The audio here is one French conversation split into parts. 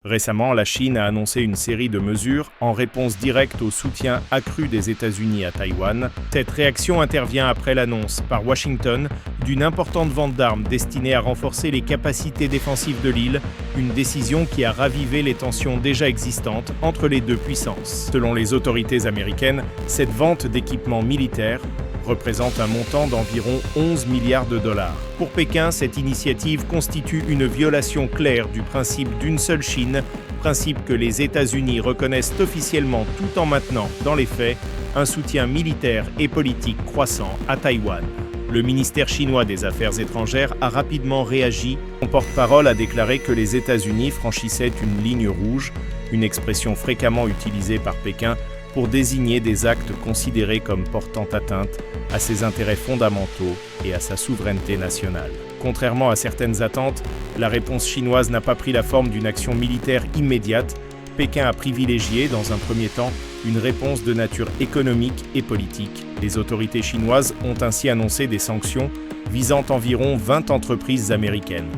Récemment, la Chine a annoncé une série de mesures en réponse directe au soutien accru des États-Unis à Taïwan. Cette réaction intervient après l'annonce par Washington d'une importante vente d'armes destinée à renforcer les capacités défensives de l'île, une décision qui a ravivé les tensions déjà existantes entre les deux puissances. Selon les autorités américaines, cette vente d'équipements militaires représente un montant d'environ 11 milliards de dollars. Pour Pékin, cette initiative constitue une violation claire du principe d'une seule Chine, principe que les États-Unis reconnaissent officiellement tout en maintenant, dans les faits, un soutien militaire et politique croissant à Taïwan. Le ministère chinois des Affaires étrangères a rapidement réagi. Son porte-parole a déclaré que les États-Unis franchissaient une ligne rouge, une expression fréquemment utilisée par Pékin pour désigner des actes considérés comme portant atteinte à ses intérêts fondamentaux et à sa souveraineté nationale. Contrairement à certaines attentes, la réponse chinoise n'a pas pris la forme d'une action militaire immédiate. Pékin a privilégié, dans un premier temps, une réponse de nature économique et politique. Les autorités chinoises ont ainsi annoncé des sanctions visant environ 20 entreprises américaines,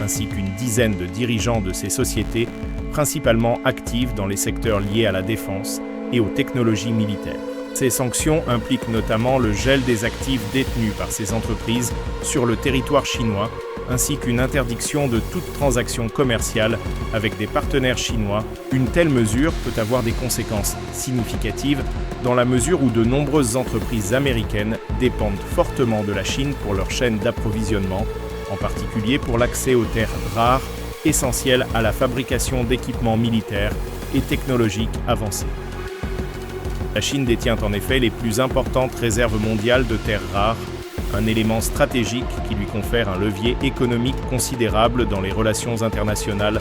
ainsi qu'une dizaine de dirigeants de ces sociétés, principalement actives dans les secteurs liés à la défense et aux technologies militaires. Ces sanctions impliquent notamment le gel des actifs détenus par ces entreprises sur le territoire chinois, ainsi qu'une interdiction de toute transaction commerciale avec des partenaires chinois. Une telle mesure peut avoir des conséquences significatives dans la mesure où de nombreuses entreprises américaines dépendent fortement de la Chine pour leur chaîne d'approvisionnement, en particulier pour l'accès aux terres rares, essentielles à la fabrication d'équipements militaires et technologiques avancés. La Chine détient en effet les plus importantes réserves mondiales de terres rares, un élément stratégique qui lui confère un levier économique considérable dans les relations internationales.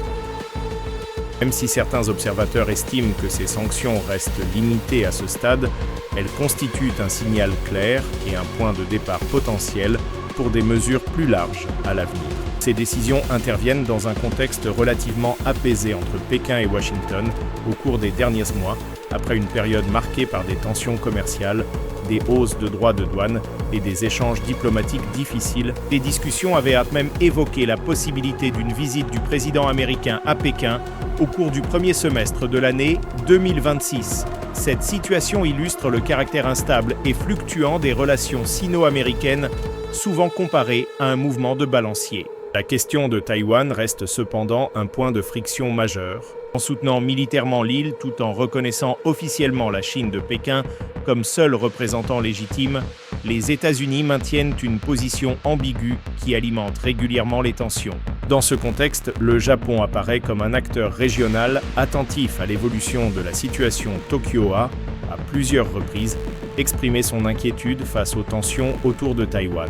Même si certains observateurs estiment que ces sanctions restent limitées à ce stade, elles constituent un signal clair et un point de départ potentiel pour des mesures plus larges à l'avenir. Ces décisions interviennent dans un contexte relativement apaisé entre Pékin et Washington au cours des derniers mois, après une période marquée par des tensions commerciales, des hausses de droits de douane et des échanges diplomatiques difficiles. Les discussions avaient même évoqué la possibilité d'une visite du président américain à Pékin au cours du premier semestre de l'année 2026. Cette situation illustre le caractère instable et fluctuant des relations sino-américaines, souvent comparées à un mouvement de balancier. La question de Taïwan reste cependant un point de friction majeur. En soutenant militairement l'île tout en reconnaissant officiellement la Chine de Pékin comme seul représentant légitime, les États-Unis maintiennent une position ambiguë qui alimente régulièrement les tensions. Dans ce contexte, le Japon apparaît comme un acteur régional attentif à l'évolution de la situation. Tokyo a, à plusieurs reprises, exprimé son inquiétude face aux tensions autour de Taïwan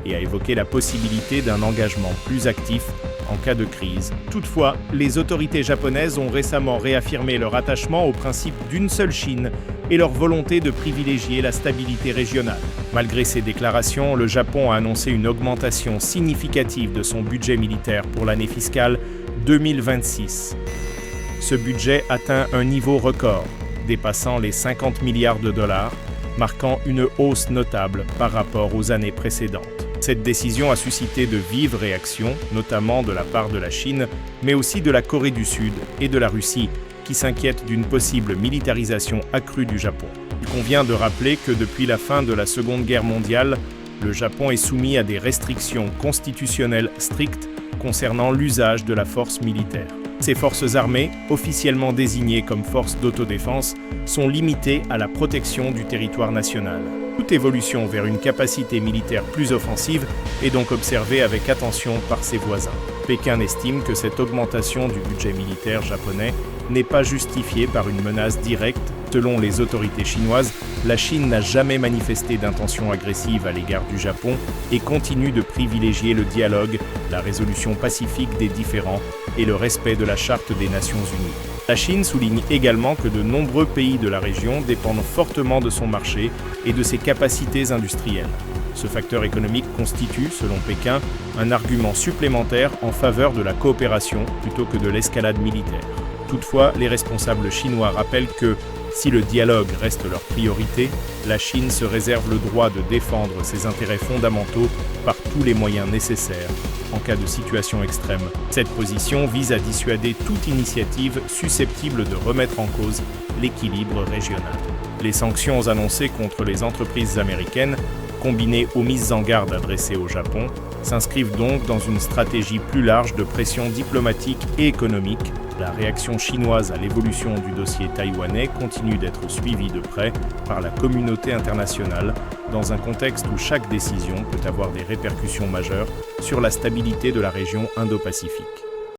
et a évoqué la possibilité d'un engagement plus actif en cas de crise. Toutefois, les autorités japonaises ont récemment réaffirmé leur attachement au principe d'une seule Chine et leur volonté de privilégier la stabilité régionale. Malgré ces déclarations, le Japon a annoncé une augmentation significative de son budget militaire pour l'année fiscale 2026. Ce budget atteint un niveau record, dépassant les 50 milliards de dollars, marquant une hausse notable par rapport aux années précédentes. Cette décision a suscité de vives réactions, notamment de la part de la Chine, mais aussi de la Corée du Sud et de la Russie, qui s'inquiètent d'une possible militarisation accrue du Japon. Il convient de rappeler que depuis la fin de la Seconde Guerre mondiale, le Japon est soumis à des restrictions constitutionnelles strictes concernant l'usage de la force militaire. Ces forces armées, officiellement désignées comme forces d'autodéfense, sont limitées à la protection du territoire national. Toute évolution vers une capacité militaire plus offensive est donc observée avec attention par ses voisins. Pékin estime que cette augmentation du budget militaire japonais n'est pas justifiée par une menace directe. Selon les autorités chinoises, la Chine n'a jamais manifesté d'intention agressive à l'égard du Japon et continue de privilégier le dialogue, la résolution pacifique des différends et le respect de la Charte des Nations Unies. La Chine souligne également que de nombreux pays de la région dépendent fortement de son marché et de ses capacités industrielles. Ce facteur économique constitue, selon Pékin, un argument supplémentaire en faveur de la coopération plutôt que de l'escalade militaire. Toutefois, les responsables chinois rappellent que, si le dialogue reste leur priorité, la Chine se réserve le droit de défendre ses intérêts fondamentaux par tous les moyens nécessaires en cas de situation extrême. Cette position vise à dissuader toute initiative susceptible de remettre en cause l'équilibre régional. Les sanctions annoncées contre les entreprises américaines, combinées aux mises en garde adressées au Japon, s'inscrivent donc dans une stratégie plus large de pression diplomatique et économique. La réaction chinoise à l'évolution du dossier taïwanais continue d'être suivie de près par la communauté internationale, dans un contexte où chaque décision peut avoir des répercussions majeures sur la stabilité de la région Indo-Pacifique.